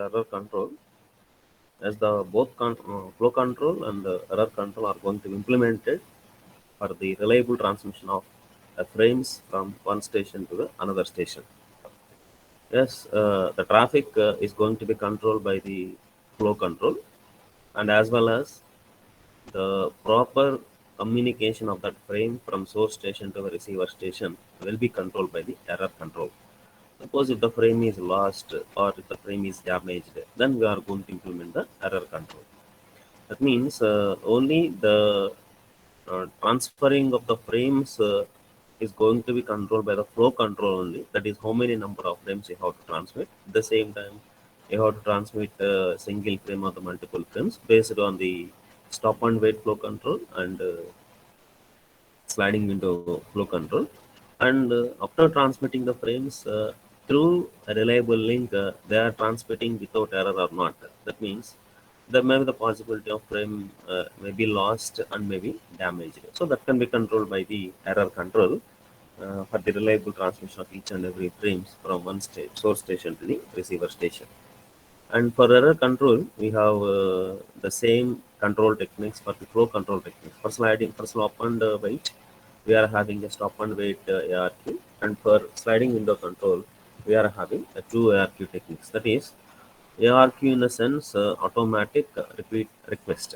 error control, as the both flow control and the error control are going to be implemented for the reliable transmission of frames from one station to the another station. Yes, the traffic is going to be controlled by the flow control, and as well as the proper communication of that frame from source station to the receiver station will be controlled by the error control. Suppose if the frame is lost or if the frame is damaged, then we are going to implement the error control. That means only the transferring of the frames is going to be controlled by the flow control only. That is how many number of frames you have to transmit. At the same time, you have to transmit a single frame or the multiple frames based on the stop and wait flow control and sliding window flow control. And after transmitting the frames through a reliable link, they are transmitting without error or not. That means there may be the possibility of frame may be lost and may be damaged. So that can be controlled by the error control for the reliable transmission of each and every frames from one source station to the receiver station. And for error control, we have the same control techniques for the flow control techniques. For sliding, for stop and wait, we are having a stop and wait ARQ. And for sliding window control, we are having a two ARQ techniques. That is, ARQ in a sense, automatic repeat request.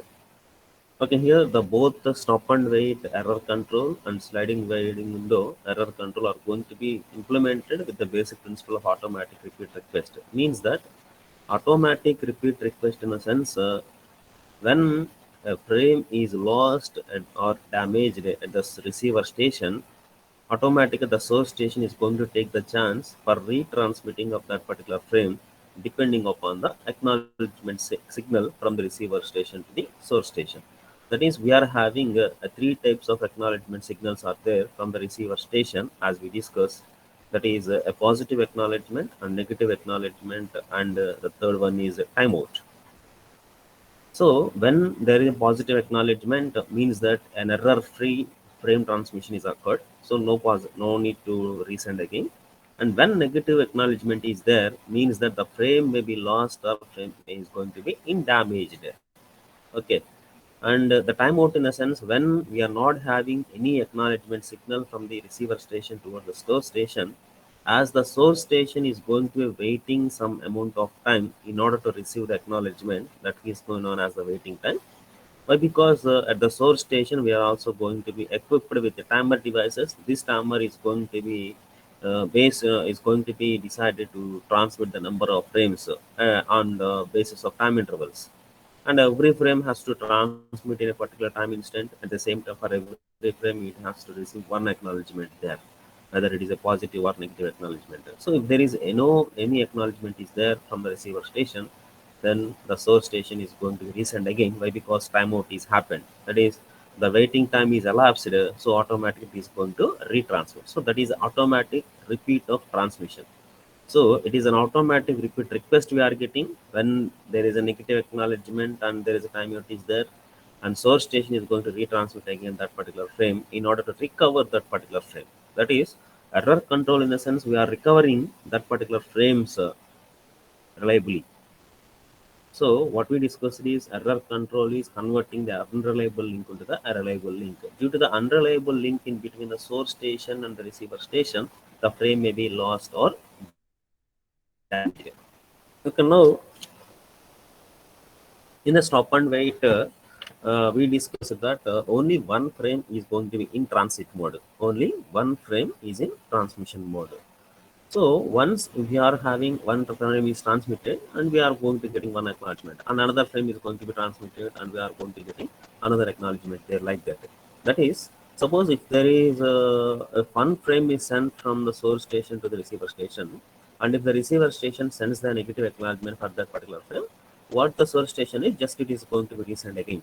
Okay, here the both the stop and wait error control and sliding waiting window error control are going to be implemented with the basic principle of automatic repeat request. Means that automatic repeat request in a sense, when a frame is lost or damaged at the receiver station, automatically the source station is going to take the chance for retransmitting of that particular frame depending upon the acknowledgement signal from the receiver station to the source station. That is, we are having three types of acknowledgement signals are there from the receiver station as we discussed. That is a positive acknowledgement, a negative acknowledgement, and the third one is a timeout. So when there is a positive acknowledgement, means that an error-free frame transmission is occurred. So no need to resend again. And when negative acknowledgement is there, means that the frame may be lost or frame is going to be damaged. Okay. And the timeout in a sense, when we are not having any acknowledgement signal from the receiver station toward the source station, as the source station is going to be waiting some amount of time in order to receive the acknowledgement, that is going on as the waiting time. Why? Because at the source station, we are also going to be equipped with the timer devices. This timer is going to be is going to be decided to transmit the number of frames on the basis of time intervals, and every frame has to transmit in a particular time instant. At the same time, for every frame it has to receive one acknowledgement there, whether it is a positive or negative acknowledgement. So if there is any acknowledgement is there from the receiver station, then the source station is going to be resend again. Why? Because timeout is happened. That is, the waiting time is elapsed, so automatically is going to retransmit. So that is automatic repeat of transmission. So it is an automatic repeat request we are getting when there is a negative acknowledgement and there is a timeout is there, and source station is going to retransmit again that particular frame in order to recover that particular frame. That is error control in the sense we are recovering that particular frames reliably. So what we discussed is error control is converting the unreliable link into the reliable link. Due to the unreliable link in between the source station and the receiver station, the frame may be lost or damaged. Okay, now in the stop and wait, we discussed that only one frame is going to be in transit mode. Only one frame is in transmission mode. So once we are having one frame is transmitted and we are going to getting one acknowledgement, and another frame is going to be transmitted and we are going to getting another acknowledgement there, like that. That is, suppose if there is a one frame is sent from the source station to the receiver station, and if the receiver station sends the negative acknowledgement for that particular frame, what the source station is, just it is going to be resent again.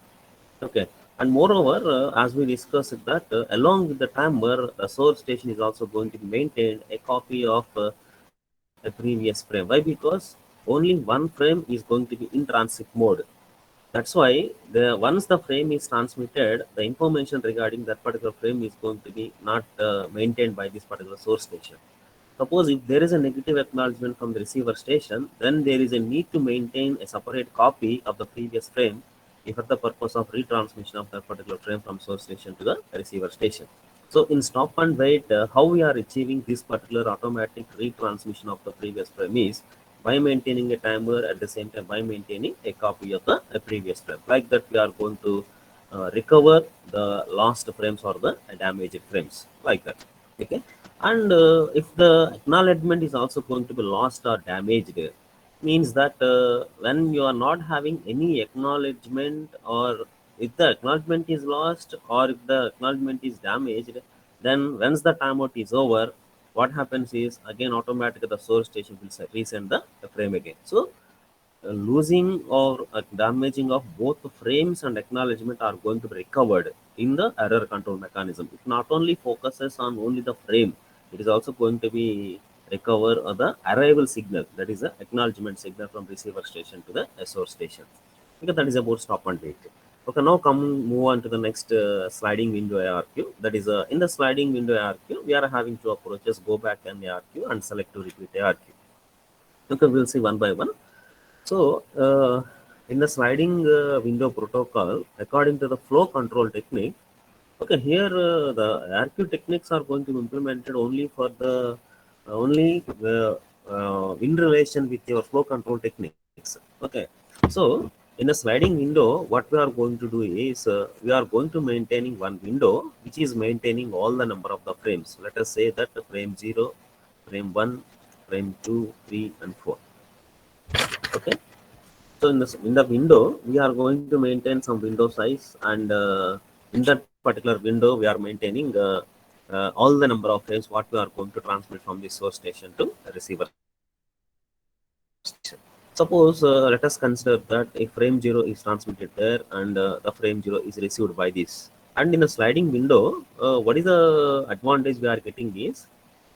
Okay. And moreover, as we discussed that along with the timer, the source station is also going to be maintained a copy of a previous frame. Why? Because only one frame is going to be in transit mode. That's why once the frame is transmitted, the information regarding that particular frame is going to be not maintained by this particular source station. Suppose if there is a negative acknowledgement from the receiver station, then there is a need to maintain a separate copy of the previous frame for the purpose of retransmission of that particular frame from source station to the receiver station. So in stop and wait, how we are achieving this particular automatic retransmission of the previous frame is by maintaining a timer, at the same time by maintaining a copy of the previous frame. Like that, we are going to recover the lost frames or the damaged frames, like that. Okay, and if the acknowledgement is also going to be lost or damaged, means that when you are not having any acknowledgement, or if the acknowledgement is lost or if the acknowledgement is damaged, then once the timeout is over, what happens is again automatically the source station will resend the frame again. So losing or damaging of both the frames and acknowledgement are going to be recovered in the error control mechanism. It not only focuses on only the frame, it is also going to be recover the arrival signal, that is the acknowledgement signal from receiver station to the source station. Because that is about stop and wait. Okay, now come move on to the next sliding window ARQ. That is in the sliding window ARQ, we are having two approaches: go back and ARQ and select to repeat ARQ. Okay, we'll see one by one. So, in the sliding window protocol, according to the flow control technique, okay, here the ARQ techniques are going to be implemented only for the only in relation with your flow control techniques. Okay, so in a sliding window, what we are going to do is we are going to maintaining one window which is maintaining all the number of the frames. Let us say that frame 0, frame 1, frame 2, 3, and 4. Okay, so in the window, we are going to maintain some window size, and in that particular window, we are maintaining all the number of frames what we are going to transmit from the source station to the receiver station. Suppose let us consider that a frame 0 is transmitted there, and the frame 0 is received by this. And in a sliding window, what is the advantage we are getting is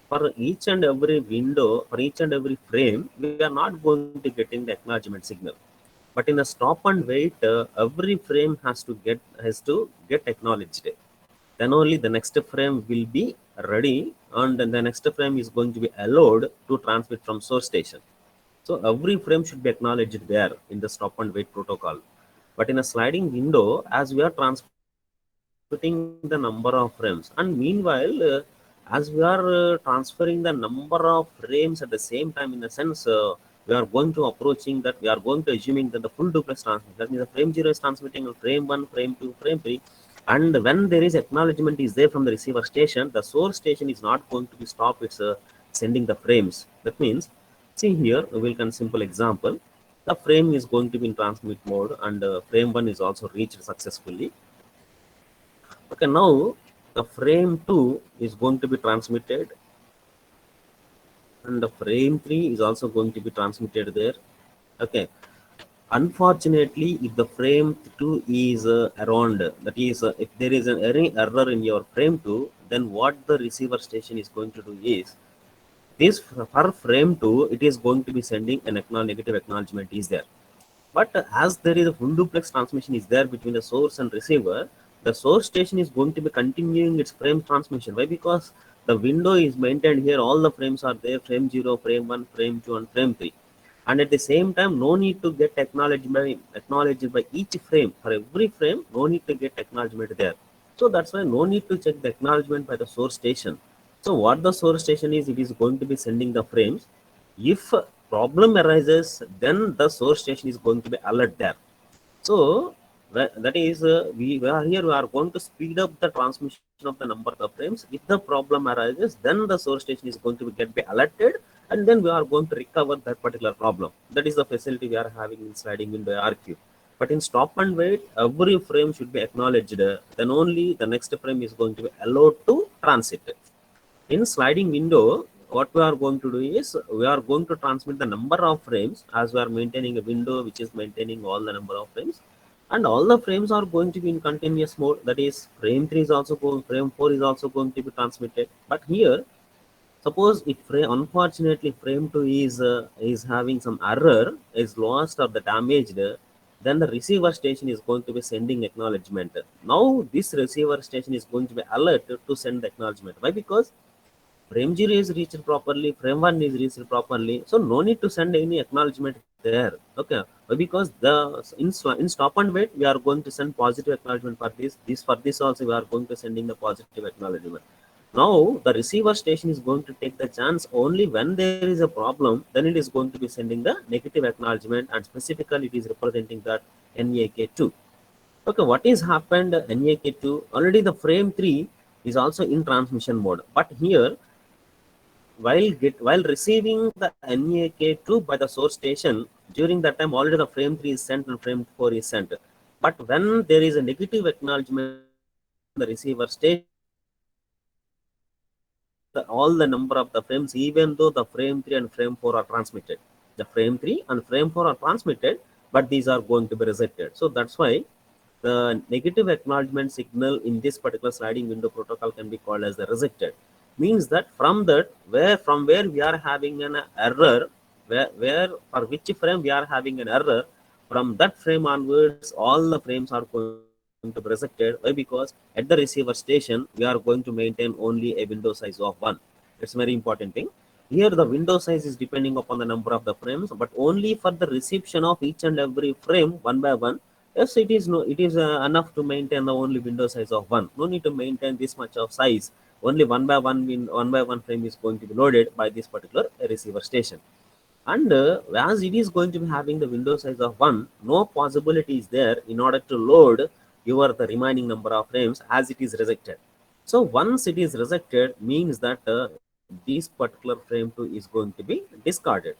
for each and every window, for each and every frame, we are not going to getting the acknowledgement signal. But in a stop and wait, every frame has to get acknowledged. Then only the next frame will be ready, and then the next frame is going to be allowed to transmit from source station. So every frame should be acknowledged there in the stop and wait protocol. But in a sliding window, as we are transmitting the number of frames, and meanwhile, as we are transferring the number of frames at the same time, in the sense we are going to approaching that, we are going to assuming that the full duplex transmission, that means the frame 0 is transmitting on frame 1, frame 2, frame 3, and when there is acknowledgement is there from the receiver station, the source station is not going to be stop its sending the frames. That means, see here, we will can simple example. The frame is going to be in transmit mode, and frame 1 is also reached successfully. Okay, now the frame 2 is going to be transmitted, and the frame 3 is also going to be transmitted there. Okay, unfortunately, if the frame 2 is around, that is, if there is any error in your frame 2, then what the receiver station is going to do is this: for frame 2, it is going to be sending an negative acknowledgement is there. But as there is a full duplex transmission is there between the source and receiver, the source station is going to be continuing its frame transmission. Why? Because the window is maintained here, all the frames are there: frame 0, frame 1, frame 2, and frame 3. And at the same time, no need to get acknowledged by each frame. For every frame, no need to get acknowledgement there. So that's why no need to check the acknowledgement by the source station. So what the source station is, it is going to be sending the frames. If problem arises, then the source station is going to be alert there. So that is, we are here, we are going to speed up the transmission of the number of the frames. If the problem arises, then the source station is going to be alerted, and then we are going to recover that particular problem. That is the facility we are having in sliding window ARQ. But in stop and wait, every frame should be acknowledged. Then only the next frame is going to be allowed to transit. In sliding window, what we are going to do is we are going to transmit the number of frames, as we are maintaining a window which is maintaining all the number of frames, and all the frames are going to be in continuous mode. That is, frame 3 is also going, frame 4 is also going to be transmitted. But here, suppose if unfortunately frame 2 is having some error, is lost or the damaged, then the receiver station is going to be sending acknowledgement. Now this receiver station is going to be alerted to send the acknowledgement. Why? Because frame 0 is reached properly, frame 1 is reached properly, so no need to send any acknowledgement there. Okay. Because the in stop and wait we are going to send positive acknowledgement for this for this also we are going to sending the positive acknowledgement. Now the receiver station is going to take the chance only when there is a problem, then it is going to be sending the negative acknowledgement, and specifically it is representing that NAK2. Okay, what is happened NAK2 already the frame 3 is also in transmission mode, but here while receiving the NAK2 by the source station, during that time already the frame 3 is sent and frame 4 is sent. But when there is a negative acknowledgement from the receiver station, all the number of the frames, even though the frame 3 and frame 4 are transmitted. The frame 3 and frame 4 are transmitted, but these are going to be rejected. So that's why the negative acknowledgement signal in this particular sliding window protocol can be called as the rejected. Means that from where we are having an error, where for which frame we are having an error, from that frame onwards, all the frames are going to be rejected. Why? Because at the receiver station, we are going to maintain only a window size of 1. It's a very important thing. Here, the window size is depending upon the number of the frames, but only for the reception of each and every frame one by one. Yes, it is no, it is enough to maintain the only window size of 1. No need to maintain this much of size. Only one by one frame is going to be loaded by this particular receiver station. And as it is going to be having the window size of 1, no possibility is there in order to load your the remaining number of frames as it is rejected. So once it is rejected means that this particular frame 2 is going to be discarded.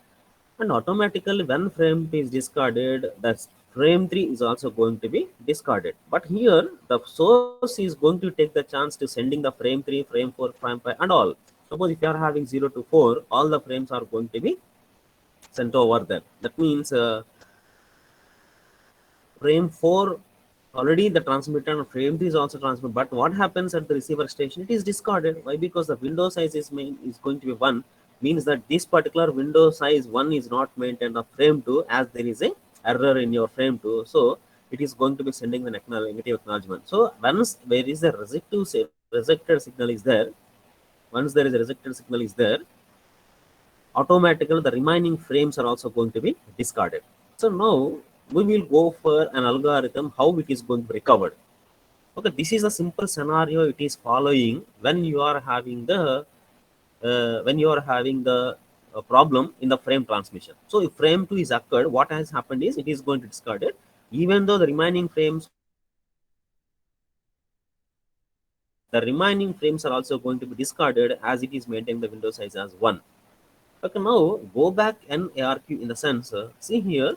And automatically when frame 2 is discarded, that frame 3 is also going to be discarded. But here the source is going to take the chance to sending the frame 3, frame 4, frame 5 and all. Suppose if you are having 0 to 4, all the frames are going to be sent over there. That means frame 4 already the transmitter and frame 3 is also transmitted. But what happens at the receiver station? It is discarded. Why? Because the window size is going to be 1, means that this particular window size 1 is not maintained of frame 2, as there is a error in your frame 2. So it is going to be sending the negative acknowledgement. So once there is a rejected signal is there, once there is a rejected signal is there, automatically the remaining frames are also going to be discarded. So now we will go for an algorithm how it is going to be recovered. Okay, this is a simple scenario it is following when you are having the problem in the frame transmission. So if frame 2 is occurred, what has happened is it is going to discard it, even though the remaining frames are also going to be discarded as it is maintaining the window size as 1. Okay, now go back and ARQ in the sense, see here,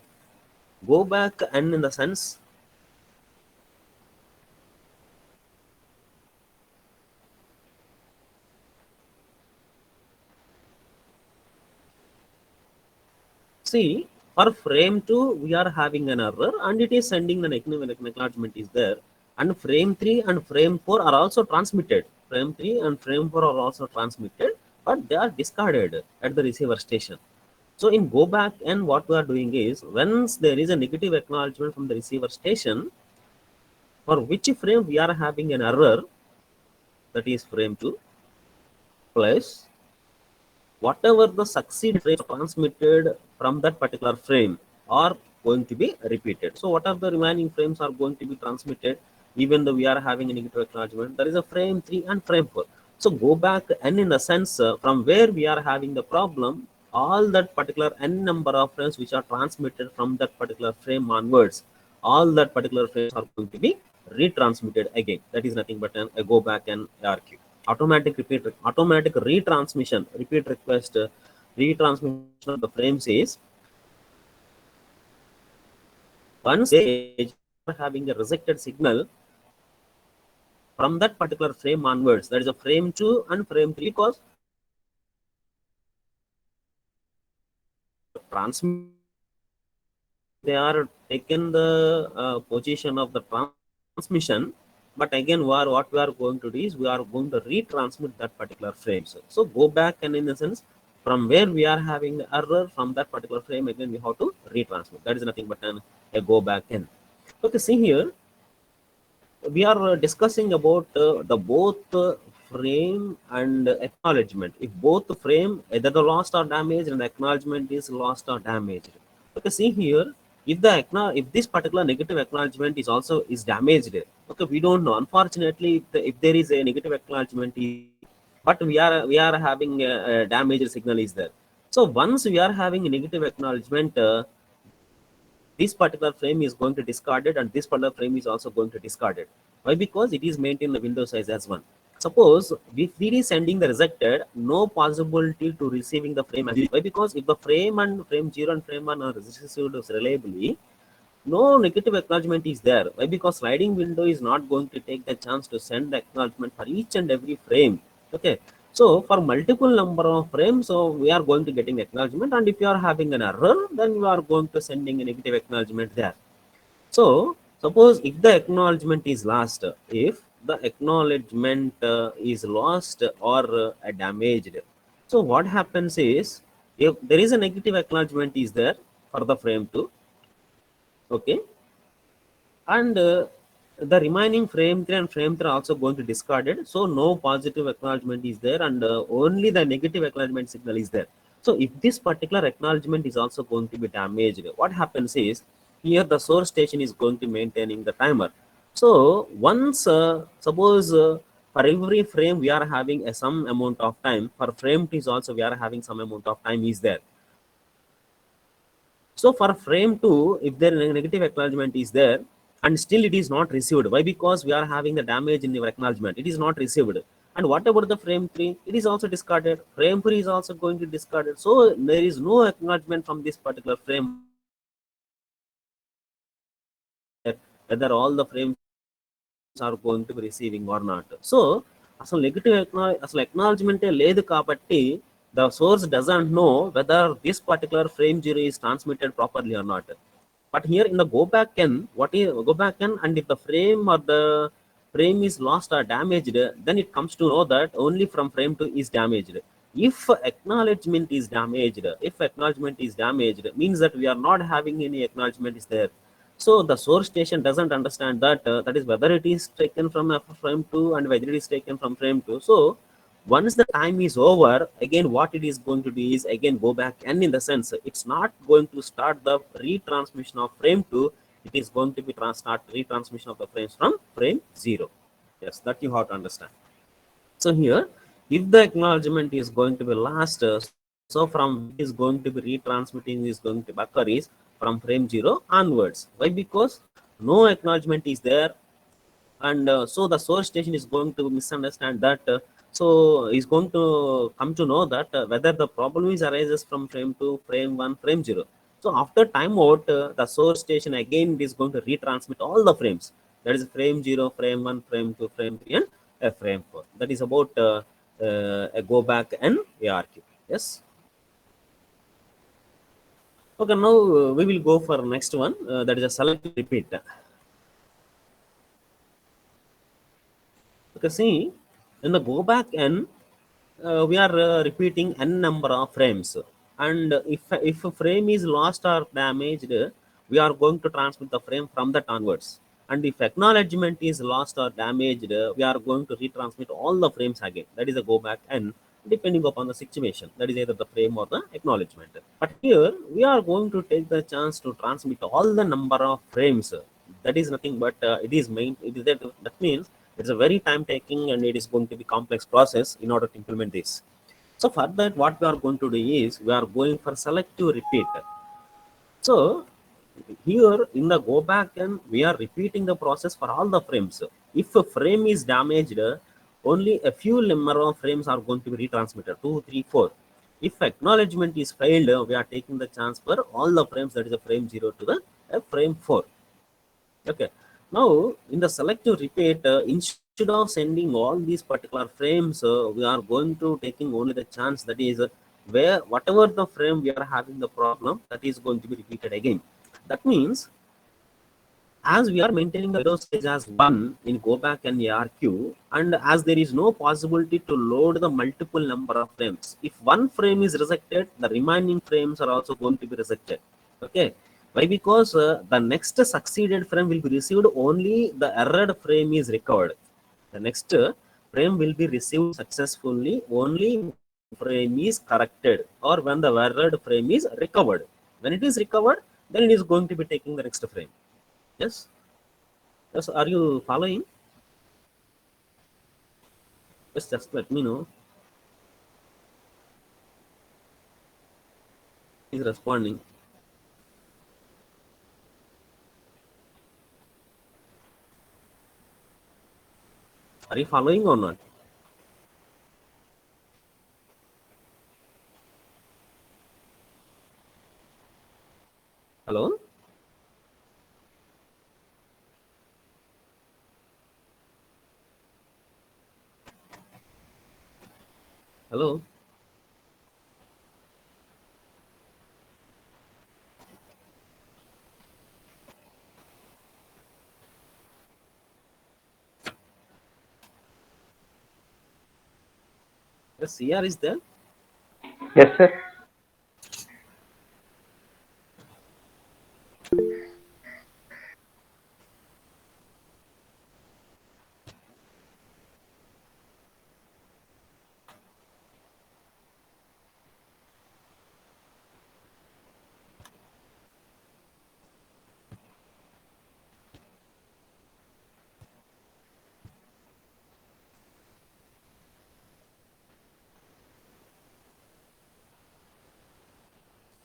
go back and in the sense, see, for frame 2, we are having an error and it is sending the acknowledgement is there. And frame 3 and frame 4 are also transmitted. Frame 3 and frame 4 are also transmitted, but they are discarded at the receiver station. So in go back and what we are doing is, once there is a negative acknowledgement from the receiver station, for which frame we are having an error, that is frame 2, plus whatever the succeed frames transmitted from that particular frame are going to be repeated. So what are the remaining frames are going to be transmitted, even though we are having a negative acknowledgement, there is a frame 3 and frame 4. So go back and in the sense, from where we are having the problem, all that particular n number of frames which are transmitted from that particular frame onwards, all that particular frames are going to be retransmitted again. That is nothing but a go back and ARQ. Automatic retransmission, repeat request, retransmission of the frames is one stage having a rejected signal from that particular frame onwards. That is a frame 2 and frame 3, because transmit they are taken the position of the transmission, but again what we are going to do is we are going to retransmit that particular frame. So go back and in the sense, from where we are having the error from that particular frame, again we have to retransmit. That is nothing but a go back in. Okay, see here we are discussing about the both frame and acknowledgement. If both frame either the lost or damaged and acknowledgement is lost or damaged. Okay, see here, if if this particular negative acknowledgement is also is damaged, okay, we don't know. Unfortunately, if there is a negative acknowledgement is there, but we are having a damaged signal is there. So once we are having a negative acknowledgement, this particular frame is going to discard it and this particular frame is also going to discard it. Why? Because it is maintained the window size as one. Suppose if it is sending the rejected, no possibility to receiving the frame as zero. Why? Because if the frame and frame 0 and frame 1 are received reliably, no negative acknowledgement is there. Why? Because sliding window is not going to take the chance to send the acknowledgement for each and every frame. Okay. So for multiple number of frames, so we are going to getting acknowledgement, and if you are having an error, then you are going to sending a negative acknowledgement there. So suppose if the acknowledgement is lost, if the acknowledgement is lost or damaged, so what happens is if there is a negative acknowledgement is there for the frame 2, okay, and the remaining frame 3 and frame 3 are also going to discard it, so no positive acknowledgement is there, and only the negative acknowledgement signal is there. So if this particular acknowledgement is also going to be damaged, what happens is here the source station is going to maintaining the timer. So once suppose for every frame we are having a some amount of time, for frame 2 is also we are having some amount of time is there. So for frame 2, if the negative acknowledgement is there and still it is not received, why? Because we are having the damage in your acknowledgement, it is not received. And what about the frame 3? It is also discarded. Frame 3 is also going to discard it. So there is no acknowledgement from this particular frame whether all the frames are going to be receiving or not. So అసలు negative అసలు అక్నాలజ్మెంటే లేదు కాబట్టి the source doesn't know whether this particular frame 0 is transmitted properly or not. But here in the go back n, what is go back n, and if the frame or the frame is lost or damaged, then it comes to know that only from frame 2 is damaged. If acknowledgement is damaged, means that we are not having any acknowledgement is there. So the source station doesn't understand that that is whether it is taken from frame 2 and whether it is taken from frame 2. So once the time is over, again what it is going to do is again go back, and in the sense it's not going to start the retransmission of frame 2, it is going to be start retransmission of the frames from frame 0. Yes, that you have to understand. So here, if the acknowledgement is going to be lost, so from where it is going to be retransmitting is going to occur is from frame 0 onwards. Why? Because no acknowledgement is there, and so the source station is going to misunderstand that. So is going to come to know that whether the problem is arises from frame 2, frame 1, frame 0. So after timeout, the source station again is going to retransmit all the frames. That is frame 0, frame 1, frame 2, frame 3, and frame 4. That is about a go back and ARQ. Yes. Okay, now we will go for next one. That is a select repeat. Okay, see, in the go back n, we are repeating n number of frames, and if a frame is lost or damaged, we are going to transmit the frame from that onwards. And if acknowledgement is lost or damaged, we are going to retransmit all the frames again. That is a go back n, depending upon the situation. That is either the frame or the acknowledgement. But here we are going to take the chance to transmit all the number of frames. That is nothing but it is main. It is that means it's a very time taking and it is going to be complex process in order to implement this. So for that, what we are going to do is we are going for selective repeat. So here in the go back and we are repeating the process for all the frames. If a frame is damaged, only a few number of frames are going to be retransmitted, 2, 3, 4. If acknowledgement is failed, we are taking the chance for all the frames, that is a frame 0 to the frame 4. Okay. Now in the selective repeat, instead of sending all these particular frames, we are going to taking only the chance, that is where whatever the frame we are having the problem, that is going to be repeated again. That means as we are maintaining the window size as 1 in go back and ARQ, and as there is no possibility to load the multiple number of frames, if one frame is rejected, the remaining frames are also going to be rejected. Okay. Why? Because the next succeeded frame will be received only the errored frame is recovered. The next frame will be received successfully only when the frame is corrected or when the errored frame is recovered. When it is recovered, then it is going to be taking the next frame. Yes. Yes. Are you following? Yes. Just let me know. He's responding. Are you following or not? Hello. Hello. Yes. CR is there. Yes, sir.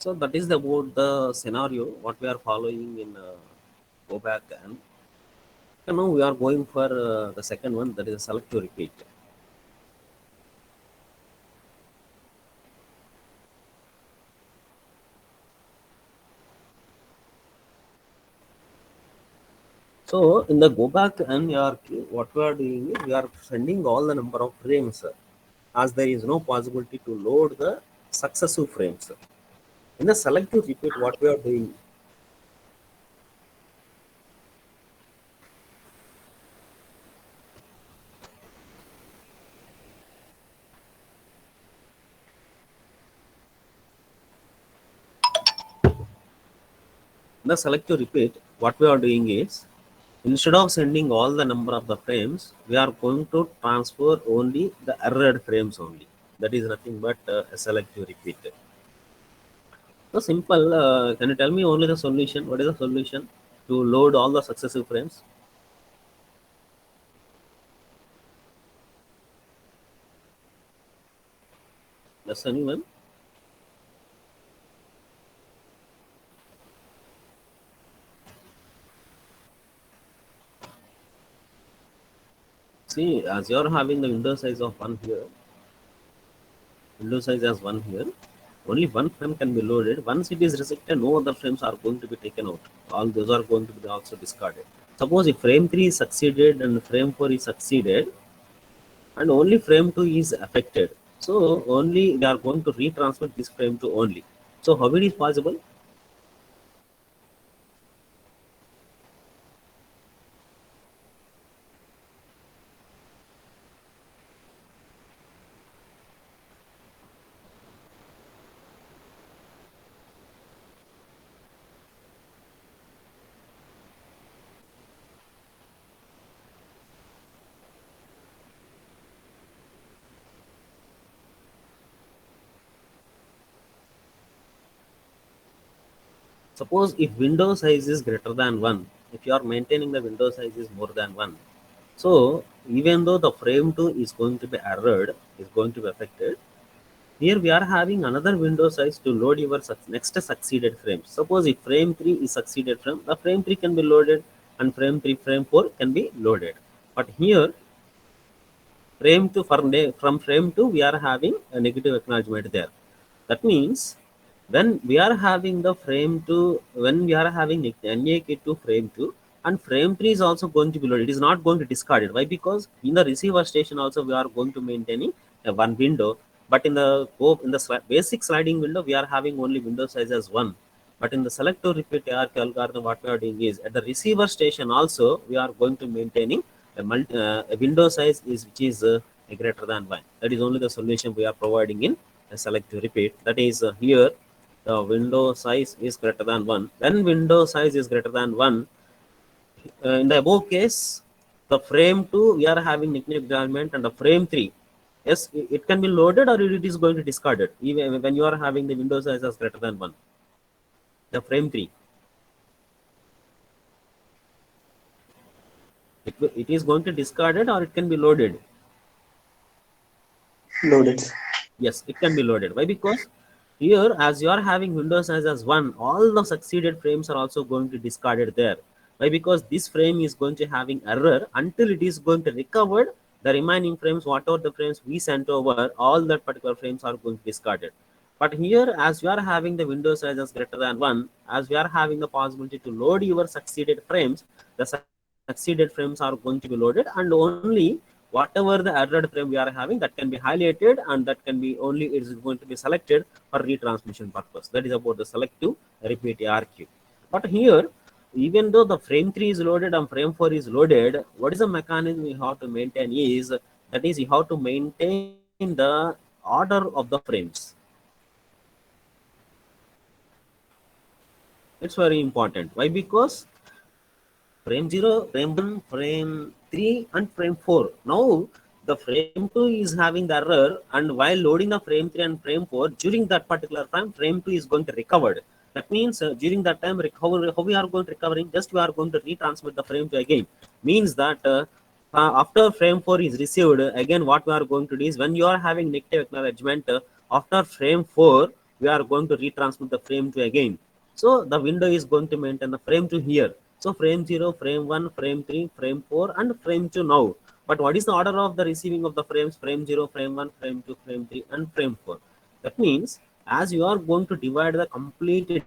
So that is about the scenario what we are following in go back, and now we are going for the second one, that is select to repeat. So in the go back and ARQ, what we are doing is we are sending all the number of frames as there is no possibility to load the successive frames. In the select to repeat, what we are doing, in the select to repeat, what we are doing is instead of sending all the number of the frames, we are going to transfer only the errored frames only. That is nothing but a select to repeat. So simple. Can you tell me only the solution? What is the solution to load all the successive frames? That's anyone? See, as you are having the window size of one here, window size as one here, only one frame can be loaded. Once it is rejected, no other frames are going to be taken out. All those are going to be also discarded. Suppose if frame 3 is succeeded and frame 4 is succeeded, and only frame 2 is affected. So only we are going to retransfer this frame to only. So how it is possible? Suppose if window size is greater than 1, if you are maintaining the window size is more than 1, so even though the frame 2 is going to be errored, is going to be affected, here we are having another window size to load your next succeeded frame. Suppose if frame 3 is succeeded frame, the frame 3 can be loaded and frame 3, frame 4 can be loaded. But here frame 2, from frame 2 we are having a negative acknowledgement there. That means when we are having the frame 2, when we are having NAK to frame 2 and frame 3 is also going to be loaded, it is not going to discard it. Why? Because in the receiver station also we are going to maintaining a one window, but in the basic sliding window we are having only window size as one. But in the select to repeat ARQ algorithm, what we are doing is at the receiver station also we are going to maintaining a window size is which is greater than one. That is only the solution we are providing in a select to repeat. That is here the window size is greater than one. When window size is greater than one, in the above case, the frame 2 we are having negative acknowledgement, and the frame 3, yes, it can be loaded or it is going to discarded even when you are having the window size as greater than 1. The frame 3, it is going to discarded or it can be loaded. Loaded. Yes, it can be loaded. Why? Because here, as you are having window size as 1, all the succeeded frames are also going to discarded there. Why? Because this frame is going to having error until it is going to recovered. The remaining frames, whatever the frames we sent over, all that particular frames are going to discarded. But here, as you are having the window size as greater than 1, as we are having the possibility to load your succeeded frames, the succeeded frames are going to be loaded, and only whatever the errored frame we are having, that can be highlighted, and that can be only, it is going to be selected for retransmission purpose. That is about the selective repeat ARQ. But here, even though the frame 3 is loaded and frame 4 is loaded, what is the mechanism we have to maintain is, that is, you have to maintain the order of the frames. It's very important. Why? Because frame 0, frame 1, frame 3, and frame 4. Now, the frame 2 is having the error, and while loading the frame 3 and frame 4, during that particular frame 2 is going to recover. That means during that time, recover, how we are going to recovering? Just we are going to retransmit the frame 2 again. Means that after frame 4 is received, again what we are going to do is, when you are having negative acknowledgement, after frame 4, we are going to retransmit the frame 2 again. So the window is going to maintain the frame 2 here. So frame 0, frame 1, frame 3, frame 4, and frame 2 now. But what is the order of the receiving of the frames? Frame 0, frame 1, frame 2, frame 3, and frame 4. That means, as you are going to divide the complete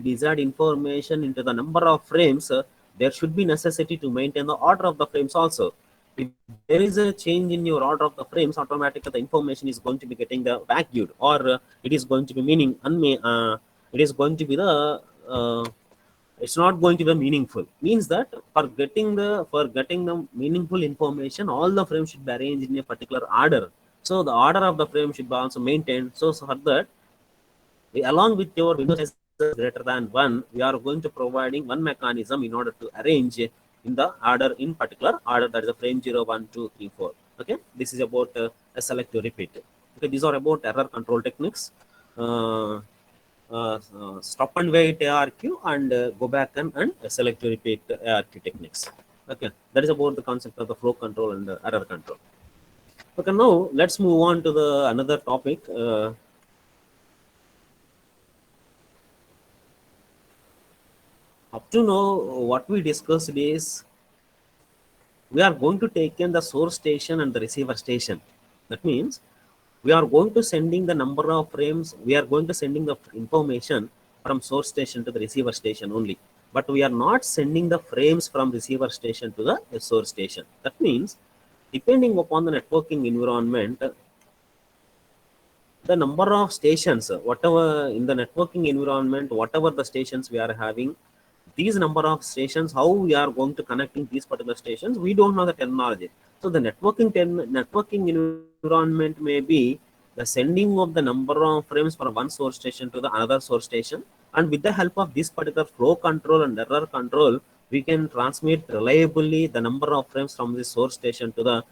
desired information into the number of frames, there should be necessity to maintain the order of the frames also. If there is a change in your order of the frames, automatically the information is going to be getting the vacued, or it is going to be it is going to be the it's not going to be meaningful. Means that for getting the meaningful information, all the frames should be arranged in a particular order. So the order of the frame should be also maintained. So for that, along with your window size greater than 1, we are going to providing one mechanism in order to arrange in the order, in particular order, that is the frame 0, 1, 2, 3, 4. Okay, this is about a selective repeat. Okay, these are about error control techniques. Stop and wait ARQ, and go back and select to repeat ARQ techniques. Okay, that is about the concept of the flow control and error control. Okay, now let's move on to the another topic. Up to now, what we discussed is, we are going to take in the source station and the receiver station. That means we are going to sending the number of frames, we are going to sending the information from source station to the receiver station only, but we are not sending the frames from receiver station to the source station. That means, depending upon the networking environment, the number of stations, whatever in the networking environment, whatever the stations we are having, these number of stations, how we are going to connecting these particular stations, we don't know the terminology. So the networking environment may be the sending of the number of frames from one source station to the another source station, and with the help of this particular flow control and error control, we can transmit reliably the number of frames from the source station to the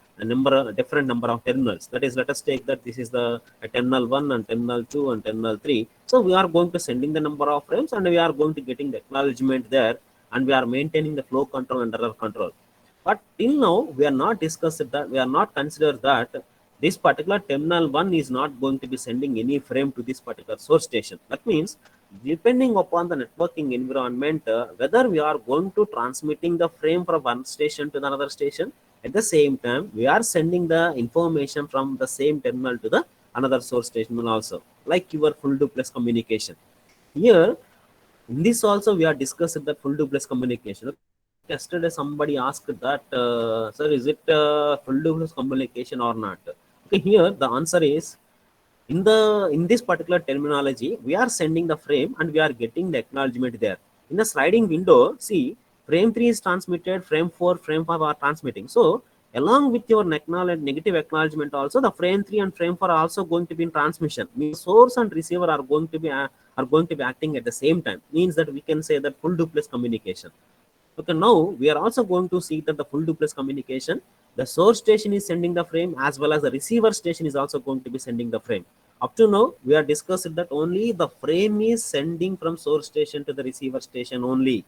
different number of terminals. That is, let us take that this is the terminal 1 and terminal 2 and terminal 3. So we are going to sending the number of frames, and we are going to getting the acknowledgement there, and we are maintaining the flow control and error control. But till now, we are not discussed that, we are not considered that this particular terminal 1 is not going to be sending any frame to this particular source station. That means, depending upon the networking environment, whether we are going to transmitting the frame from one station to another station, at the same time we are sending the information from the same terminal to the another source station also, like your full duplex communication. Here, in this also we are discussing the full duplex communication. Okay, yesterday somebody asked that, sir, is it full duplex communication or not? Okay, here the answer is, in this particular terminology, we are sending the frame and we are getting the acknowledgement there. In the sliding window, see, frame 3 is transmitted, frame 4, frame 5 are transmitting. So along with your negative acknowledgement also, the frame 3 and frame 4 are also going to be in transmission. Means source and receiver are going to be acting at the same time. Means that we can say that full duplex communication. Okay, now we are also going to see that the full duplex communication, the source station is sending the frame as well as the receiver station is also going to be sending the frame. Up to now, we are discussing that only the frame is sending from source station to the receiver station only.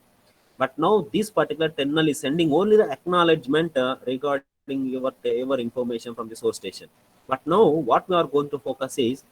But now this particular terminal is sending only the acknowledgement regarding your information from the source station. But now what we are going to focus is,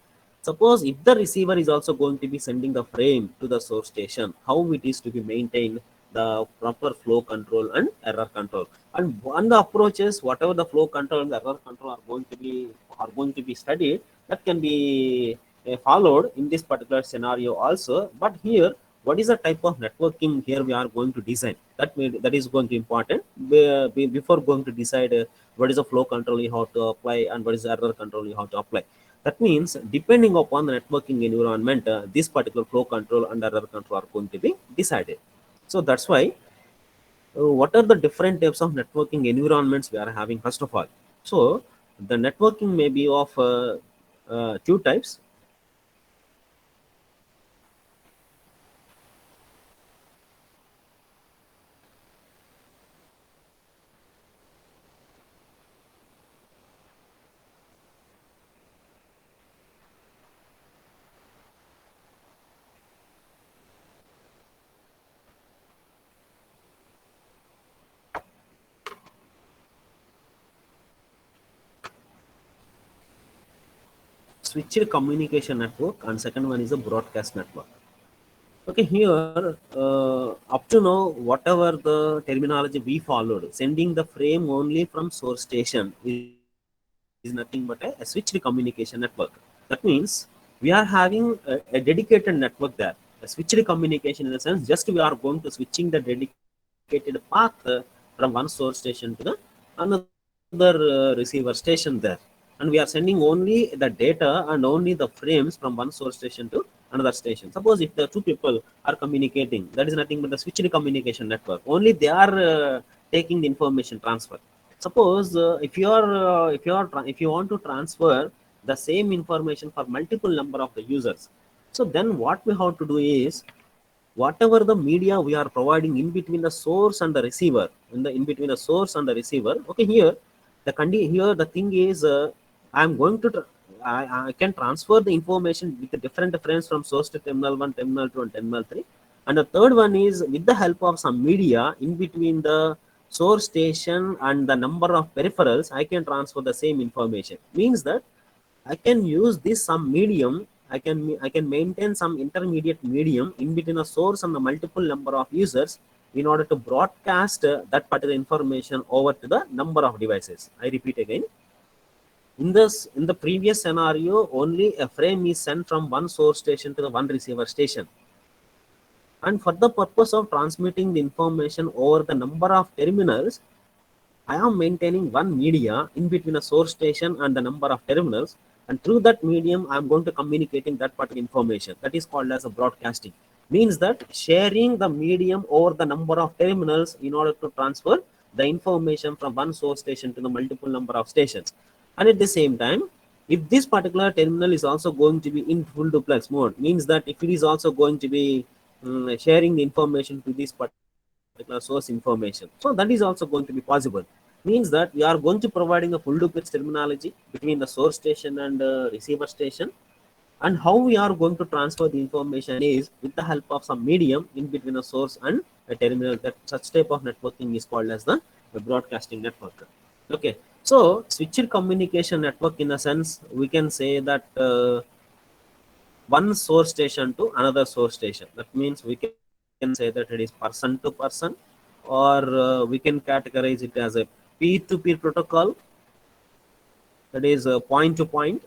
suppose if the receiver is also going to be sending the frame to the source station, how it is to be maintained, the proper flow control and error control. And one the approaches, whatever the flow control and the error control are going to be studied, that can be followed in this particular scenario also. But here, what is the type of networking here we are going to design? That is going to be important before going to decide what is the flow control you have to apply and what is the error control you have to apply. That means depending upon the networking environment, this particular flow control and error control are going to be decided. So that's why, what are the different types of networking environments we are having first of all? So the networking may be of two types. Switched communication network and second one is a broadcast network. Okay, here up to now, whatever the terminology we followed, sending the frame only from source station is nothing but a switched communication network. That means we are having a dedicated network there. A switched communication in the sense, just we are going to switching the dedicated path from one source station to the another receiver station there. And we are sending only the data and only the frames from one source station to another station. Suppose if the two people are communicating, that is nothing but the switched communication network. Only they are taking the information transfer. Suppose if you want to transfer the same information for multiple number of the users, so then what we have to do is, whatever the media we are providing in between the source and the receiver, in between the source and the receiver. Okay, here here the thing is, I'm going to I can transfer the information with the different frames from source to terminal 1, terminal 2 and terminal 3. And the third one is, with the help of some media in between the source station and the number of peripherals, I can transfer the same information. Means that I can use this some medium. I can maintain some intermediate medium in between a source and the multiple number of users in order to broadcast that particular information over to the number of devices. I repeat again. In the previous scenario, only a frame is sent from one source station to the one receiver station. And for the purpose of transmitting the information over the number of terminals, I am maintaining one media in between a source station and the number of terminals, and through that medium, I am going to communicating that particular information. That is called as a broadcasting. Means that sharing the medium over the number of terminals in order to transfer the information from one source station to the multiple number of stations. And at the same time, if this particular terminal is also going to be in full duplex mode, means that if it is also going to be sharing the information to this particular source information, so that is also going to be possible. Means that we are going to providing a full duplex terminology between the source station and receiver station. And how we are going to transfer the information is with the help of some medium in between a source and a terminal. That such type of networking is called as the broadcasting network. Okay, so switched communication network, in a sense, we can say that one source station to another source station. That means we can say that it is person to person, or we can categorize it as a peer-to-peer protocol, that is point to point.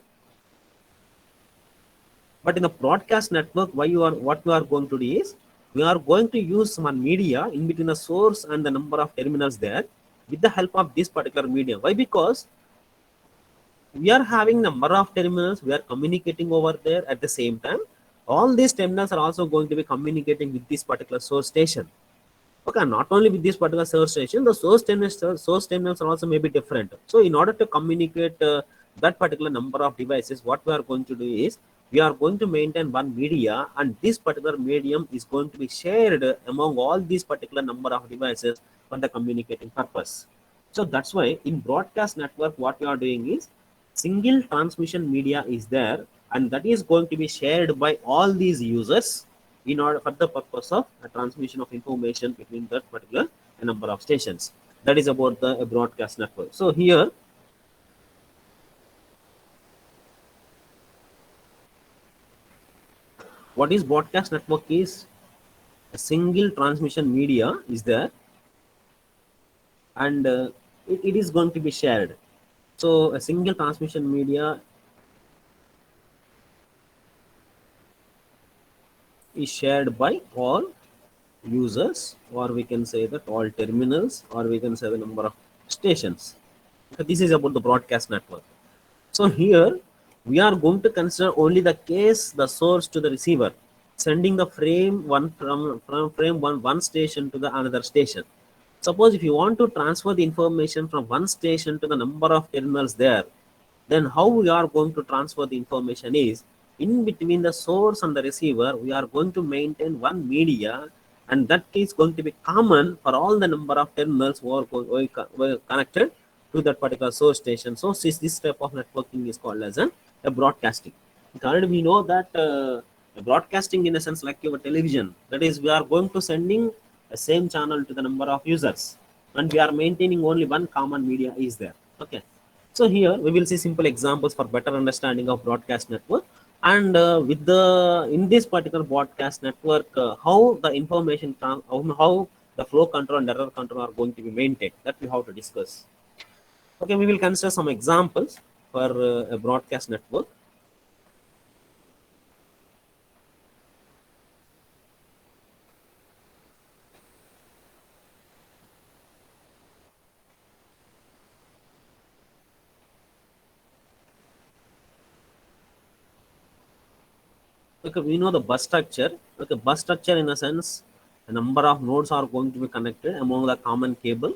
But in the broadcast network, what we are going to do is, we are going to use some media in between the source and the number of terminals there with the help of this particular medium. Why? Because we are having number of terminals, we are communicating over there at the same time. All these terminals are also going to be communicating with this particular source station. Okay, not only with this particular source station, the source terminals are also may be different. So in order to communicate that particular number of devices, what we are going to do is, we are going to maintain one media, and this particular medium is going to be shared among all these particular number of devices for the communicating purpose. So that's why in broadcast network, what we are doing is single transmission media is there, and that is going to be shared by all these users in order for the purpose of transmission of information between that particular number of stations. That is about the broadcast network. So here, what is broadcast network is a single transmission media is there, and it is going to be shared. So a single transmission media is shared by all users, or we can say that all terminals, or we can say the number of stations. So this is about the broadcast network. So here we are going to consider only the case, the source to the receiver, sending the frame one from frame one station to the another station. Suppose if you want to transfer the information from one station to the number of terminals there, then how we are going to transfer the information is in between the source and the receiver, we are going to maintain one media, and that is going to be common for all the number of terminals who are connected to that particular source station. So this type of networking is called as a broadcasting. Already we know that broadcasting in a sense like your television, that is we are going to sending the same channel to the number of users, and we are maintaining only one common media is there. Okay, so here we will see simple examples for better understanding of broadcast network, and with the in this particular broadcast network, how the information how the flow control and error control are going to be maintained, that we have to discuss. Okay, we will consider some examples for a broadcast network. Okay, we know the bus structure. Okay, bus structure in a sense, a number of nodes are going to be connected among the common cable.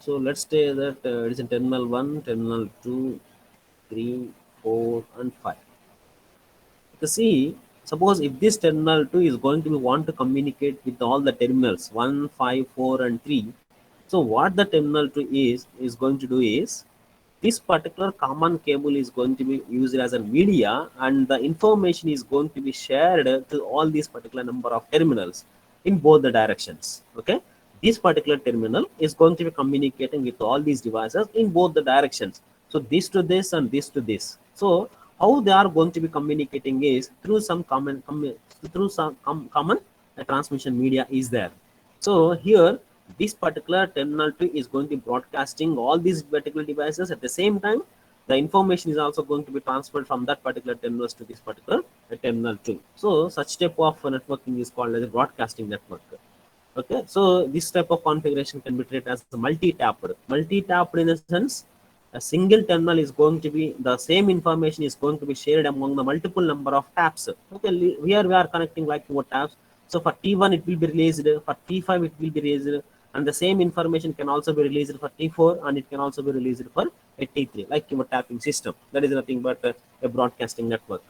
So let's say that it is in terminal 1, terminal 2, 3, 4, and 5. Because see, suppose if this terminal 2 is going to be want to communicate with all the terminals 1, 5, 4, and 3. So what the terminal 2 is going to do is this particular common cable is going to be used as a media, and the information is going to be shared to all these particular number of terminals in both the directions. Okay, this particular terminal is going to be communicating with all these devices in both the directions. So this to this and this to this. So how they are going to be communicating is through some through some common transmission media is there. So here this particular terminal 2 is going to be broadcasting all these particular devices at the same time. The information is also going to be transferred from that particular terminals to this particular terminal 2. So such type of networking is called as a broadcasting network. Okay, so this type of configuration can be treated as multi-tapped. Multi-tapped in the sense, a single terminal is going to be the same information is going to be shared among the multiple number of taps. Okay, here we are connecting like four taps. So for T1 it will be released, for T5 it will be released, and the same information can also be released for T4, and it can also be released for a T3, like your tapping system. That is nothing but a broadcasting network.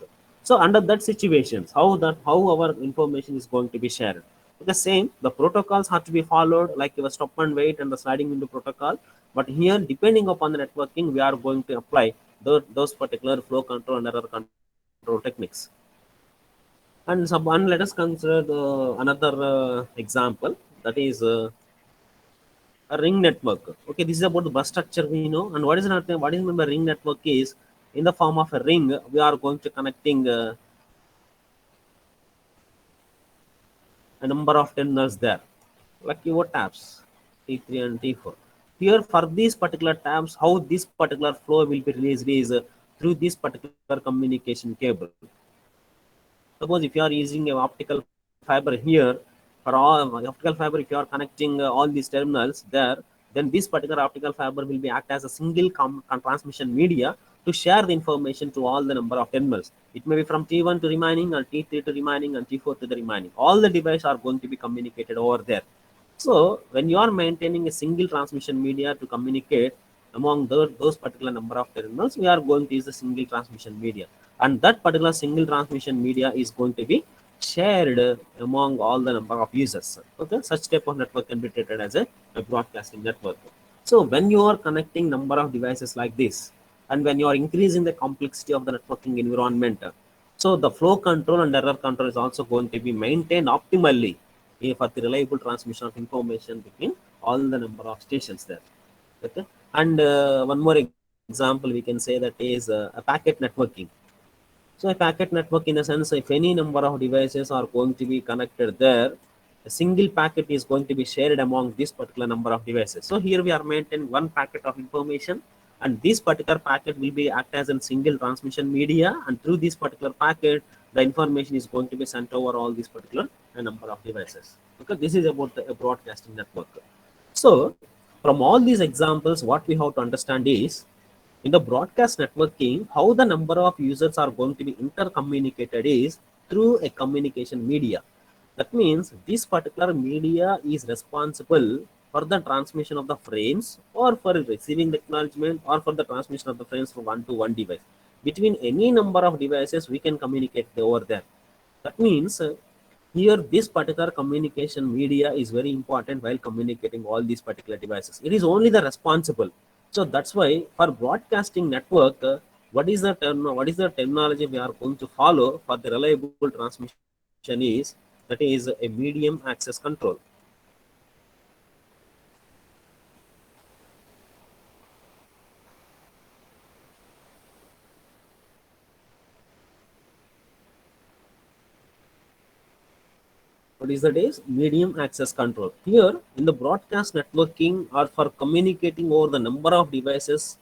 So under that situations, how our information is going to be shared. The same, the protocols have to be followed, like your stop and wait and the sliding window protocol. But here, depending upon the networking, we are going to apply those particular flow control and error control techniques. And let us consider another example, that is a ring network. Okay, this is about the bus structure we know, and what is the ring network is in the form of a ring. We are going to connecting a number of terminals there, like your tabs T3 and T4. Here for these particular tabs, how this particular flow will be released is through this particular communication cable. Suppose if you are using an optical fiber here, for all optical fiber, if you are connecting all these terminals there, then this particular optical fiber will be act as a single transmission media to share the information to all the number of terminals. It may be from T1 to remaining, or T3 to remaining, and T4 to the remaining. All the devices are going to be communicated over there. So when you are maintaining a single transmission media to communicate among those particular number of terminals, we are going to use the single transmission media, and that particular single transmission media is going to be shared among all the number of users. Okay, such type of network can be treated as a broadcasting network. So when you are connecting number of devices like this, and when you are increasing the complexity of the networking environment, so the flow control and error control is also going to be maintained optimally for the reliable transmission of information between all the number of stations there. Okay, and one more example we can say that is a packet networking. So a packet network, in a sense, if any number of devices are going to be connected there, a single packet is going to be shared among this particular number of devices. So here we are maintaining one packet of information, and this particular packet will be act as a single transmission media, and through this particular packet, the information is going to be sent over all these particular number of devices. Okay, this is about the broadcasting network. So from all these examples, what we have to understand is, in the broadcast networking, how the number of users are going to be intercommunicated is through a communication media. That means this particular media is responsible for the transmission of the frames, or for receiving the acknowledgement, or for the transmission of the frames from one to one device. Between any number of devices, we can communicate over there. That means here this particular communication media is very important while communicating all these particular devices. It is only the responsible. So that's why for broadcasting network, what is the terminology we are going to follow for the reliable transmission is, that is a medium access control. What is that is medium access control. Here in the broadcast networking, or for communicating over the number of devices,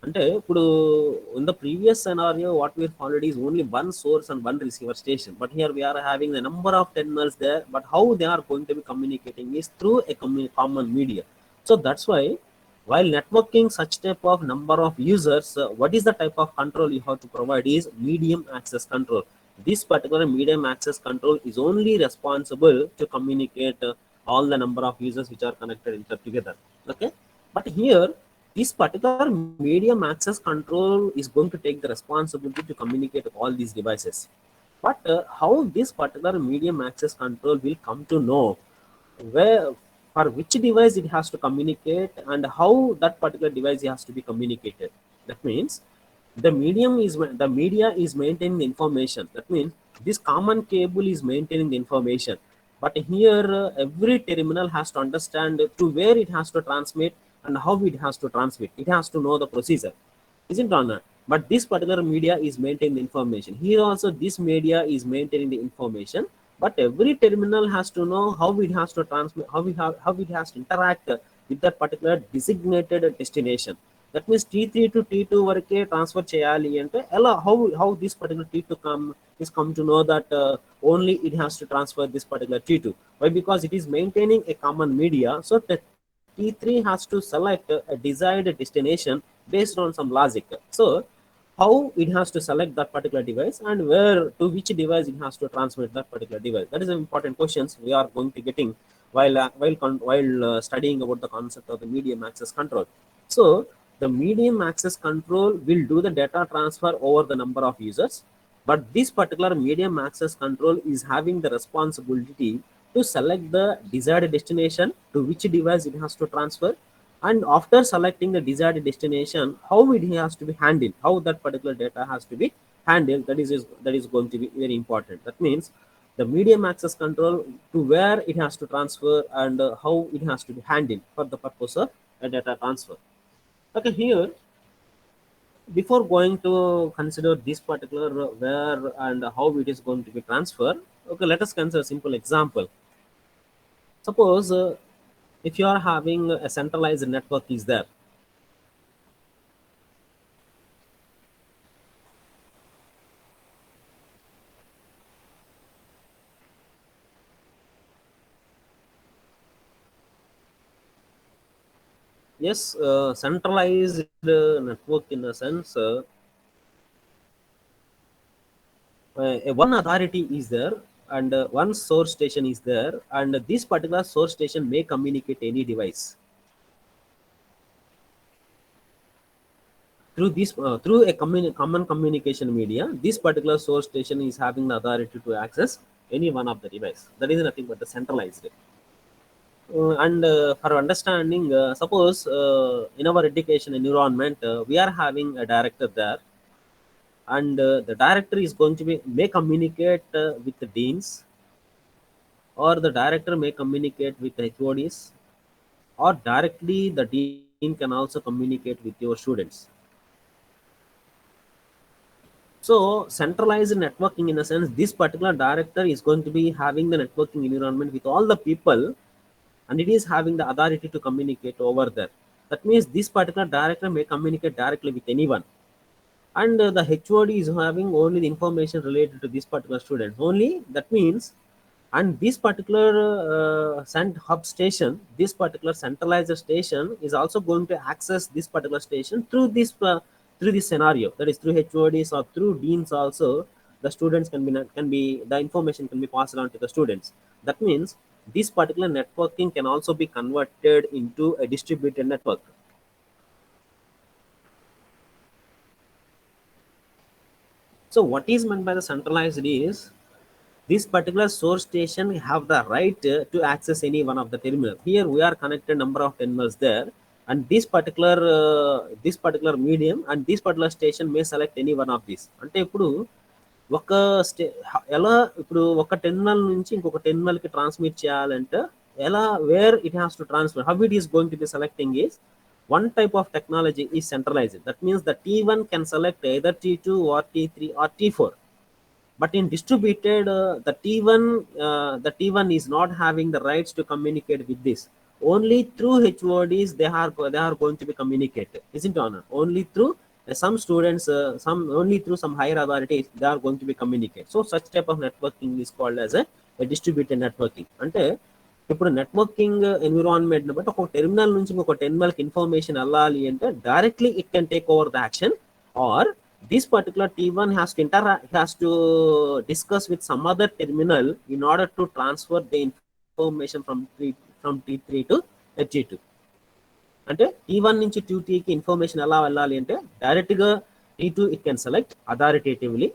అంటే ఇప్పుడు in the previous scenario what we followed is only one source and one receiver station, but here we are having the number of terminals there, but how they are going to be communicating is through a common media. So that's why while networking such type of number of users, what is the type of control you have to provide is medium access control. This particular medium access control is only responsible to communicate all the number of users which are connected together. Okay, but here this particular medium access control is going to take the responsibility to communicate all these devices. But how this particular medium access control will come to know where, for which device it has to communicate, and how that particular device has to be communicated. That means the media is maintaining the information. That means this common cable is maintaining the information, but here every terminal has to understand to where it has to transmit and how it has to transmit. It has to know the procedure, isn't it or not? But this particular media is maintaining the information. Here also this media is maintaining the information, but every terminal has to know how it has to transmit, how it has to interact with that particular designated destination. That means T3 to T2 వరకే transfer చేయాలి అంటే ఎలా, how this particular T2 come to know that only it has to transfer this particular T2. Why? Because it is maintaining a common media. So the T3 has to select a desired destination based on some logic. So how it has to select that particular device, and where to which device it has to transmit that particular device. That is an important questions we are going to getting while studying about the concept of the medium access control. So the medium access control will do the data transfer over the number of users, but this particular medium access control is having the responsibility to select the desired destination to which device it has to transfer, and after selecting the desired destination, how it has to be handled, how that particular data has to be handled. That is going to be very important. That means the medium access control to where it has to transfer, and how it has to be handled for the purpose of a data transfer. Okay, here before going to consider this particular where and how it is going to be transferred, okay, let us consider a simple example. Suppose if you are having a centralized network is there. Yes, centralized network in a sense, one authority is there, and one source station is there, and this particular source station may communicate any device through this through a common communication media. This particular source station is having the authority to access any one of the device. That is nothing but the centralized. And for understanding, suppose in our education environment, we are having a director there, and the director is going to be may communicate with the deans, or the director may communicate with the HODs, or directly the dean can also communicate with your students. So centralized networking in a sense, this particular director is going to be having the networking environment with all the people, and it is having the authority to communicate over there. That means this particular director may communicate directly with anyone, and the HOD is having only the information related to this particular student only. That means, and this particular hub station, this particular centralized station is also going to access this particular station through this scenario. That is through HODs or through deans also. The students can be the information can be passed on to the students. That means this particular networking can also be converted into a distributed network. So what is meant by the centralized is this particular source station have the right to access any one of the terminal. Here we are connected number of terminals there, and this particular medium and this particular station may select any one of these. అంటే ఇప్పుడు ఒక stay ఎలా ఇప్పుడు ఒక terminal నుంచి ఇంకొక terminal కి transmit చేయాలంటే ఎలా where it has to transfer how it is going to be selecting is one type of technology is centralized. That means the T1 can select either T2 or T3 or T4. But in distributed, the T1 is not having the rights to communicate with this. Only through HODs they are going to be communicated, isn't it, honor? Only through some students, some only through some higher authorities they are going to be communicate. So such type of networking is called as a distributed networking. అంటే ఇప్పుడు networking environment బట్టి ఒక terminal నుంచి ఇంకొక టెర్మినల్కి information వెళ్ళాలి అంటే directly it can take over the action, or this particular T1 has to discuss with some other terminal in order to transfer the information from T3 to T2. అంటే T1 నుంచి T2కి information ఎలా వెళ్ళాలి అంటే డైరెక్ట్గా T2 it can select authoritatively,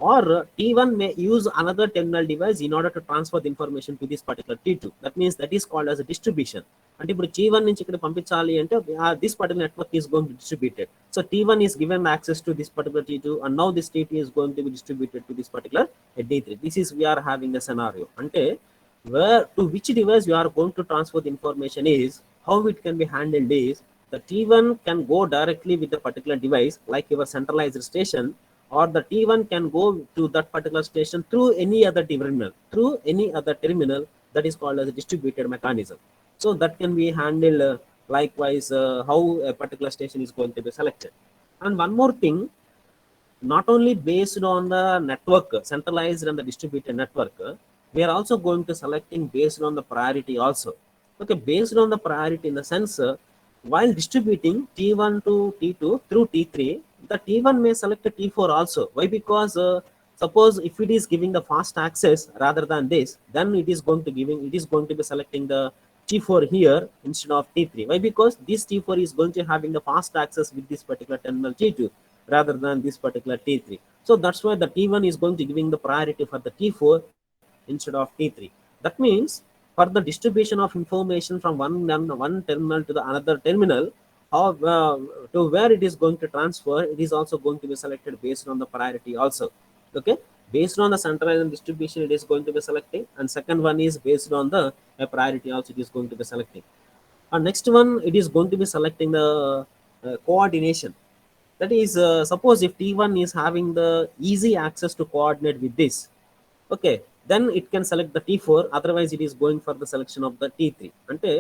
or T1 may use another terminal device in order to transfer the information to this particular T2. That means that is called as a distribution. అంటే ఇప్పుడు T1 నుంచి ఇక్కడ పంపించాలి అంటే this particular network is going to be distributed. So T1 is given access to this particular T2, and now this T2 is going to be distributed to this particular D3. This is we are having a scenario. అంటే where to which device you are going to transfer the information is how it can be handled is the T1 can go directly with the particular device like your centralized station, or the T1 can go to that particular station through any other terminal. That is called as a distributed mechanism. So that can be handled likewise how a particular station is going to be selected. And one more thing, not only based on the network, centralized and the distributed network, we are also going to selecting based on the priority also. Okay, based on the priority in the sense, while distributing T1 to T2 through T3, the T1 may select a T4 also. Why? Because suppose if it is giving the fast access rather than this, then it is going to be selecting the T4 here instead of T3. Why? Because this T4 is going to having the fast access with this particular terminal T2 rather than this particular T3. So that's why the T1 is going to giving the priority for the T4 instead of T3. That means for the distribution of information from one terminal to the another terminal, or to where it is going to transfer, it is also going to be selected based on the priority also. Okay, based on the centralized distribution it is going to be selecting, and second one is based on the priority also it is going to be selecting. And next one, it is going to be selecting the coordination. That is, suppose if T1 is having the easy access to coordinate with this, okay, then it can select the T4, otherwise it is going for the selection of the T3. అంటే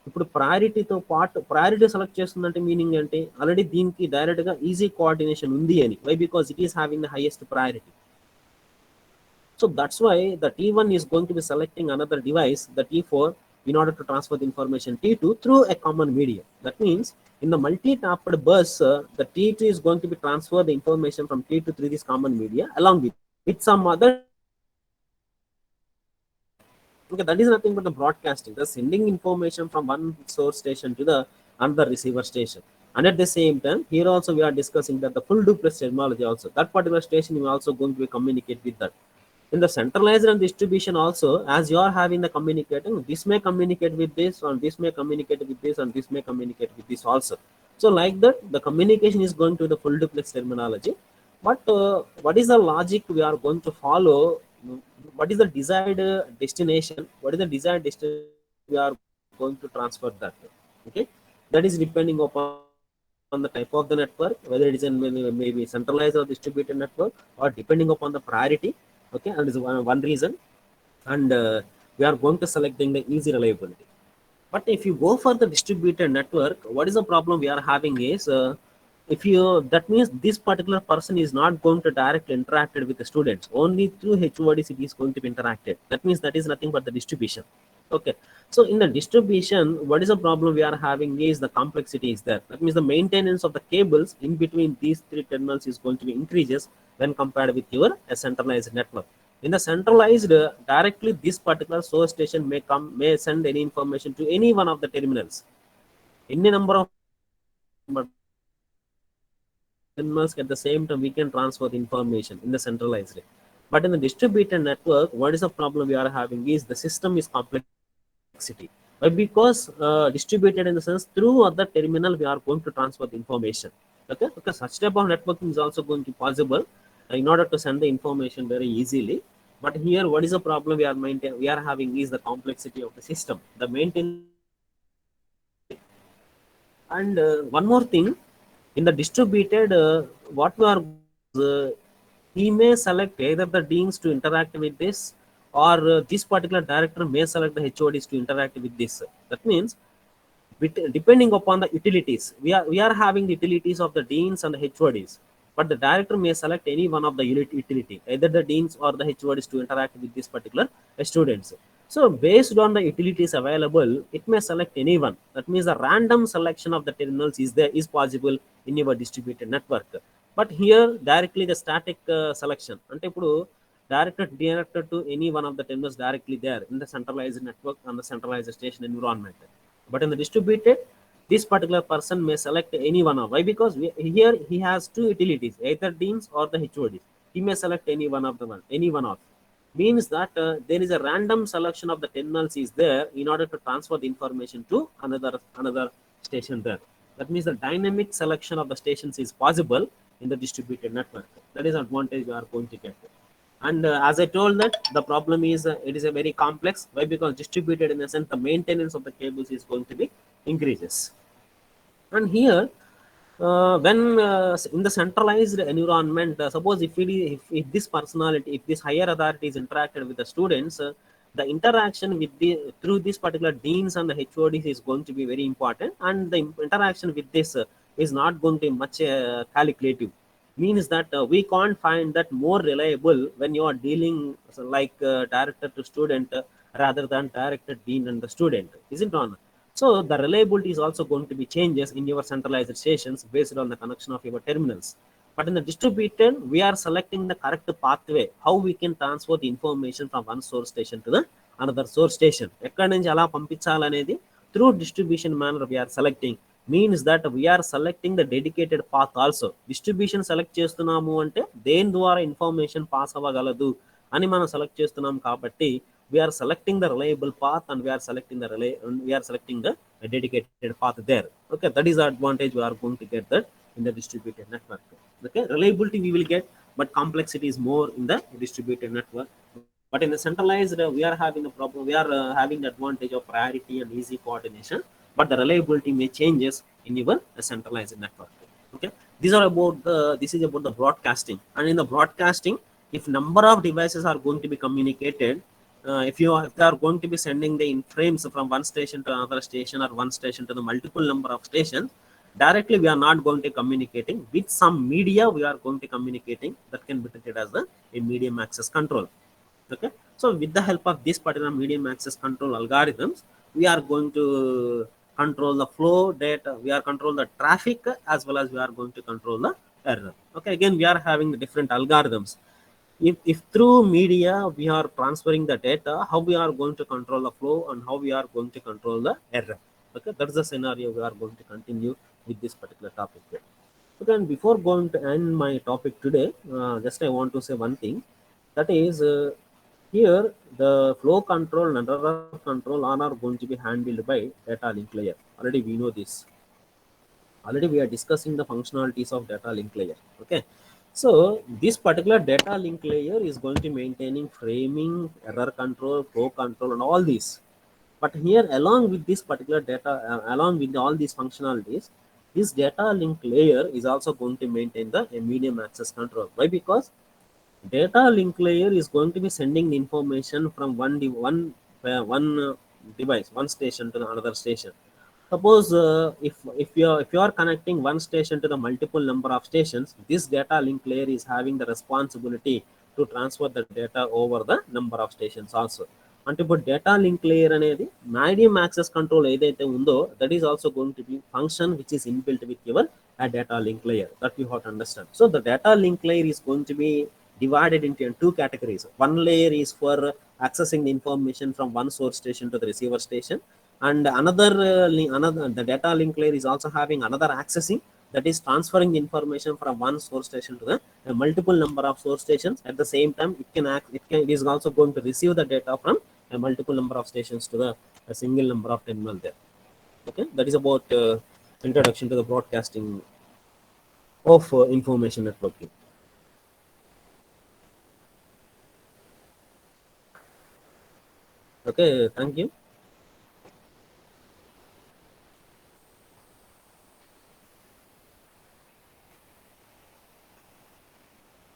ఇప్పుడు ప్రయారిటీతో పాటు priority select చేస్తుందంటే meaning అంటే already దీనికి డైరెక్ట్గా easy coordination ఉంది అని. Why? Because it is having the highest priority. So that's why the T1 is going to be selecting another device, the T4, in order to transfer the information T2 through a common medium. That means in the multi-tapped bus, the T2 is going to be transfer the information from T2 through this common media along with some other okay, that is nothing but the broadcasting, the sending information from one source station to the another receiver station. And at the same time, here also we are discussing that the full duplex technology also. That particular station is also going to be communicate with that. In the centralized and distribution also, as you are having the communicating, this may communicate with this, and this may communicate with this, and this may communicate with this also. So like that, the communication is going to the full duplex terminology. But what is the logic we are going to follow? What is the desired destination? What is the desired destination we are going to transfer that? Okay, that is depending upon the type of the network, whether it is in maybe centralized or distributed network, or depending upon the priority. Okay, and this is one reason. And we are going to selecting the easy reliability. But if you go for the distributed network, what is the problem we are having is if you that means this particular person is not going to directly interacted with the students, only through HODs it is going to be interacted. That means that is nothing but the distribution. Okay, so in the distribution, what is the problem we are having is the complexity is there. That means the maintenance of the cables in between these three terminals is going to be increases when compared with your a centralized network. In the centralized, directly this particular source station may send any information to any one of the terminals. Any number of terminals at the same time we can transfer the information in the centralized. But in the distributed network, what is the problem we are having is the system is complexity. Why? Because distributed in the sense through other terminal we are going to transfer the information. Okay, such type of networking is also going to possible in order to send the information very easily. But here, what is the problem we are having is the complexity of the system. The maintenance is going to be very costly. And one more thing, in the distributed, what we are he may select either the deans to interact with this, or this particular director may select the HODs to interact with this. That means depending upon the utilities, we are having the utilities of the deans and the HODs, but the director may select any one of the utility, either the deans or the HODs to interact with this particular students. So based on the utilities available, it may select anyone. That means the random selection of the terminals is possible in your distributed network. But here directly the static selection అంటే ఇప్పుడు directed to any one of the terminals directly there in the centralized network and the centralized station environment. But in the distributed, this particular person may select any one of. Why? Because here he has two utilities, either deans or the HODs. He may select any one of. Means that there is a random selection of the terminals is there in order to transfer the information to another station there. That means the dynamic selection of the stations is possible in the distributed network. That is advantage we are going to get. And as I told that the problem is it is a very complex. Why? Because distributed in the sense the maintenance of the cables is going to be increases. And here when in the centralized environment, suppose if this personality, if this higher authority is interacted with the students, the interaction with the through this particular deans and the HODs is going to be very important, and the interaction with this is not going to be much calculative. Means that we can't find that more reliable when you are dealing like director to student rather than director dean and the student, isn't it? So the reliability is also going to be changes in your centralized stations based on the connection of your terminals. But in the distributed, we are selecting the correct pathway, how we can transfer the information from one source station to the another source station. ఎక్కడి నుంచి ఎలా పంపించాలనేది through distribution manner we are selecting. Means that we are selecting the dedicated path also. Distribution select చేస్తున్నాము అంటే దేని ద్వారా information pass అవ్వగలదు అని మనం select చేస్తున్నాం కాబట్టి we are selecting the reliable path, and we are selecting the dedicated path there. Okay, that is the advantage we are going to get that in the distributed network. Okay, reliability we will get, but complexity is more in the distributed network. But in the centralized, we are having the problem. We are having the advantage of priority and easy coordination, but the reliability may changes in your centralized network. Okay, this is about the broadcasting. And in the broadcasting, if number of devices are going to be communicated, if they are going to be sending the frames from one station to another station, or one station to the multiple number of stations, directly we are not going to communicating with some media. We are going to communicating that can be treated as a medium access control. Okay, so with the help of this particular medium access control algorithms, we are going to control the flow data, we are control the traffic, as well as we are going to control the error. Okay, again we are having the different algorithms. If through media we are transferring the data, how we are going to control the flow and how we are going to control the error. Okay, that's the scenario we are going to continue with this particular topic here. Okay, and before going to end my topic today, just I want to say one thing, that is, here the flow control and error control are going to be handled by data link layer. Already we know this. Already we are discussing the functionalities of data link layer. Okay, so this particular data link layer is going to maintaining framing, error control, flow control, and all these. But here, along with this particular data, along with all these functionalities, this data link layer is also going to maintain the medium access control. Why? Because data link layer is going to be sending the information from one device, one station to another station. Suppose if you are connecting one station to the multiple number of stations, this data link layer is having the responsibility to transfer the data over the number of stations also. అంటే ఇప్పుడు data link layer అనేది medium access control ఏదైతే ఉందో, that is also going to B function which is inbuilt with your data link layer, that you have to understand. So the data link layer is going to be divided into two categories. One layer is for accessing the information from one source station to the receiver station, and another the data link layer is also having another accessing, that is transferring the information from one source station to the multiple number of source stations. At the same time, it is also going to receive the data from a multiple number of stations to the a single number of terminal there. Okay, that is about introduction to the broadcasting of information networking. Okay, thank you.